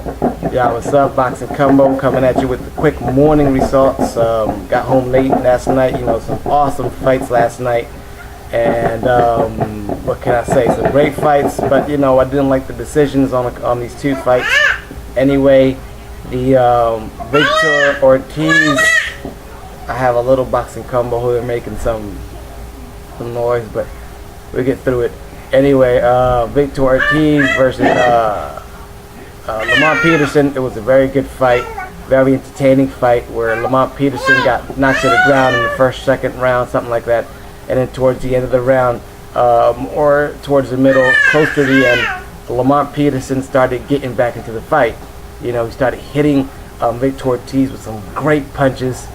Yeah, what's up? Boxing Combo coming at you with the quick morning results. Got home late last night. You know, some awesome fights last night, and what can I say? Some great fights, but you know, I didn't like the decisions on these two fights. Anyway, the Victor Ortiz. I have a little Boxing Combo who are making some noise, but we'll get through it. Anyway, Victor Ortiz versus Lamont Peterson. It was a very good fight, very entertaining fight where Lamont Peterson got knocked to the ground in the first, second round, something like that. And then towards the end of the round, or towards the middle, close to the end, Lamont Peterson started getting back into the fight. You know, he started hitting Victor Ortiz with some great punches.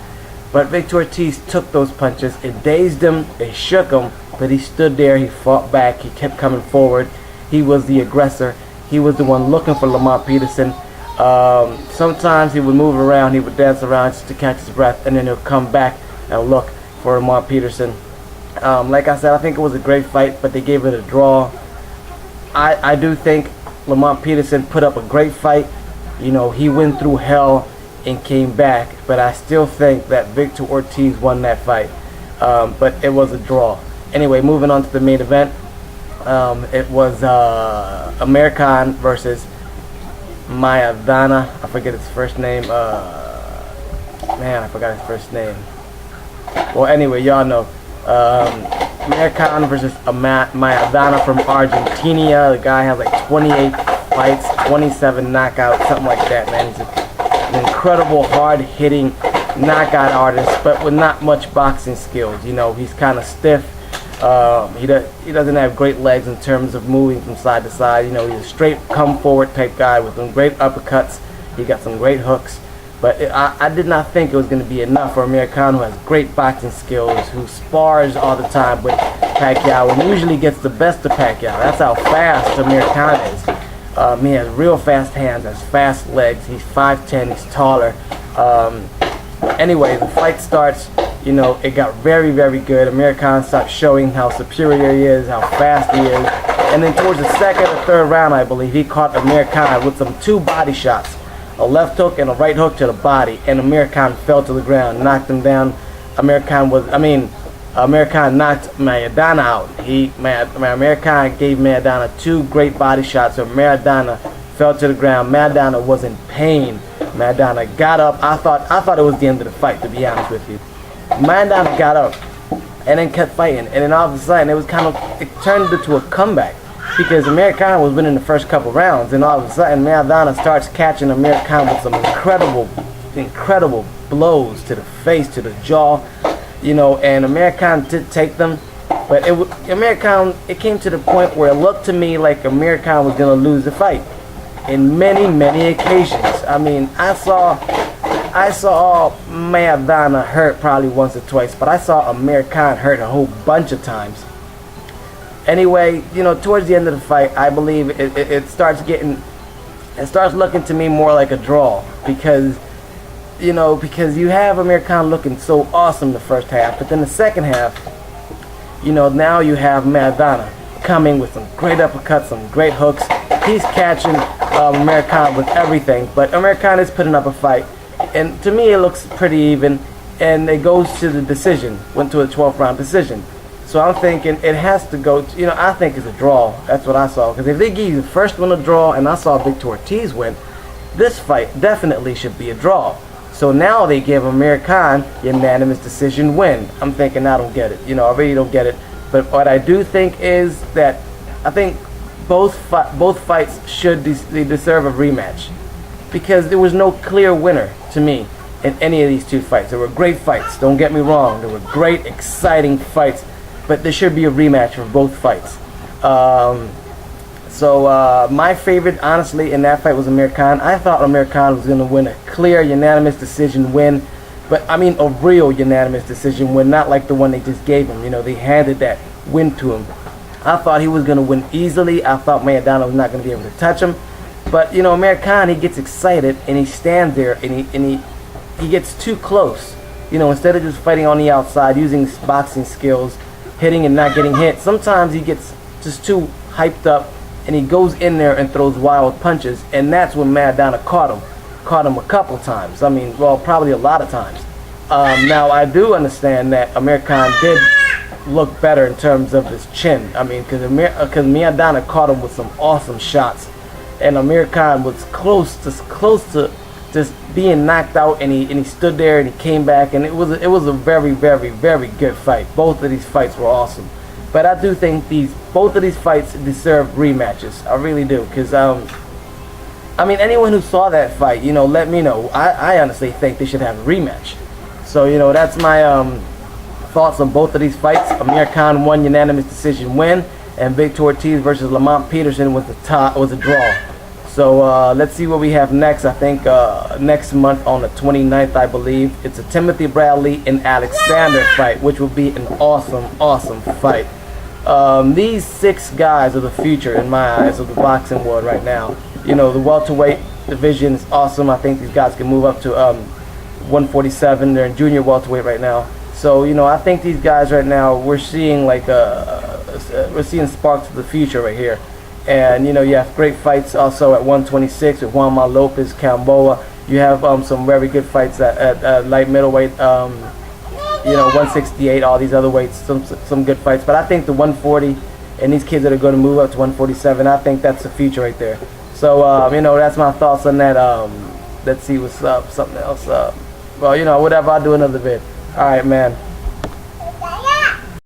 But Victor Ortiz took those punches. It dazed him, it shook him, but he stood there, he fought back, he kept coming forward. He was the aggressor. He was the one looking for Lamont Peterson. Sometimes he would move around, he would dance around just to catch his breath, and then he'll come back and look for Lamont Peterson. Like I said, I think it was a great fight, but they gave it a draw. I do think Lamont Peterson put up a great fight. You know, he went through hell and came back, but I still think that Victor Ortiz won that fight. But it was a draw. Anyway, moving on to the main event. It was Amir versus Maidanan. I forget his first name. Man, I forgot his first name. Well, anyway, y'all know. Amir versus Maidanan from Argentina. The guy has like 28 fights, 27 knockouts, something like that, man. He's an incredible, hard-hitting knockout artist, but with not much boxing skills. You know, he's kind of stiff. He doesn't have great legs in terms of moving from side to side. You know, he's a straight come forward type guy with some great uppercuts. He got some great hooks, but I did not think it was going to be enough for Amir Khan, who has great boxing skills, who spars all the time with Pacquiao and usually gets the best of Pacquiao. That's how fast Amir Khan is. He has real fast hands, has fast legs. He's 5'10", he's taller. Anyway, the fight starts. You know, it got very, very good. Amir Khan starts showing how superior he is, how fast he is. And then towards the second or third round, I believe, he caught Amir Khan with some two body shots. A left hook and a right hook to the body. And Amir Khan fell to the ground, knocked him down. Amir Khan knocked Maidanan out. Amir Khan gave Maidanan two great body shots. So Maidanan fell to the ground. Maidanan was in pain. Maidanan got up. I thought it was the end of the fight, to be honest with you. Maidanan got up and then kept fighting, and then all of a sudden it turned into a comeback because Amir Khan was winning the first couple rounds, and all of a sudden Maidanan starts catching Amir Khan with some incredible blows to the face, to the jaw, you know, and Amir Khan did take them, but it came to the point where it looked to me like Amir Khan was going to lose the fight in many occasions. I mean, I saw Maidanan hurt probably once or twice, but I saw Amir Khan hurt a whole bunch of times. Anyway, you know, towards the end of the fight, I believe it starts looking to me more like a draw because you have Amir Khan looking so awesome the first half, but then the second half, you know, now you have Maidanan coming with some great uppercuts, some great hooks. He's catching Amir Khan with everything, but Amir Khan is putting up a fight. And to me, it looks pretty even, and it goes to the decision. Went to a 12th round decision. So I'm thinking it has to go to, you know, I think it's a draw. That's what I saw. Because if they give you the first one a draw, and I saw Victor Ortiz win, this fight definitely should be a draw. So now they give Amir Khan unanimous decision win. I'm thinking I don't get it. You know, I really don't get it. But what I do think is that I think both fights they deserve a rematch. Because there was no clear winner to me in any of these two fights. There were great fights, don't get me wrong. There were great, exciting fights, but there should be a rematch for both fights. My favorite, honestly, in that fight was Amir Khan. I thought Amir Khan was going to win a clear, unanimous decision win, but I mean a real unanimous decision win, not like the one they just gave him. You know, they handed that win to him. I thought he was going to win easily. I thought Maidanan was not going to be able to touch him. But, you know, Amir Khan, he gets excited, and he stands there, and he gets too close. You know, instead of just fighting on the outside, using his boxing skills, hitting and not getting hit, sometimes he gets just too hyped up, and he goes in there and throws wild punches, and that's when Maidanan caught him a couple times. I mean, well, probably a lot of times. Now I do understand that Amir Khan did look better in terms of his chin. I mean, because Maidanan caught him with some awesome shots, and Amir Khan was close to just being knocked out, and he stood there and he came back, and it was a very, very, very good fight. Both of these fights were awesome, but I do think both of these fights deserve rematches. I really do, because I mean, anyone who saw that fight, you know, let me know. I honestly think they should have a rematch. So, you know, that's my thoughts on both of these fights. Amir Khan won unanimous decision win, and Victor Ortiz versus Lamont Peterson was a draw. So let's see what we have next. I think next month on the 29th, I believe, it's a Timothy Bradley and Alexander fight, which will be an awesome fight. These 6 guys are the future, in my eyes, of the boxing world right now. You know, the welterweight division is awesome. I think these guys can move up to 147. They're in junior welterweight right now. So, you know, I think these guys right now, we're seeing sparks of the future right here. And, you know, you have great fights also at 126 with Juan Lopez, Camboa. You have some very good fights at light middleweight, you know, 168, all these other weights, some good fights. But I think the 140 and these kids that are going to move up to 147, I think that's the future right there. So, you know, that's my thoughts on that. Let's see what's up, something else. Well, you know, whatever, I'll do another vid. All right, man.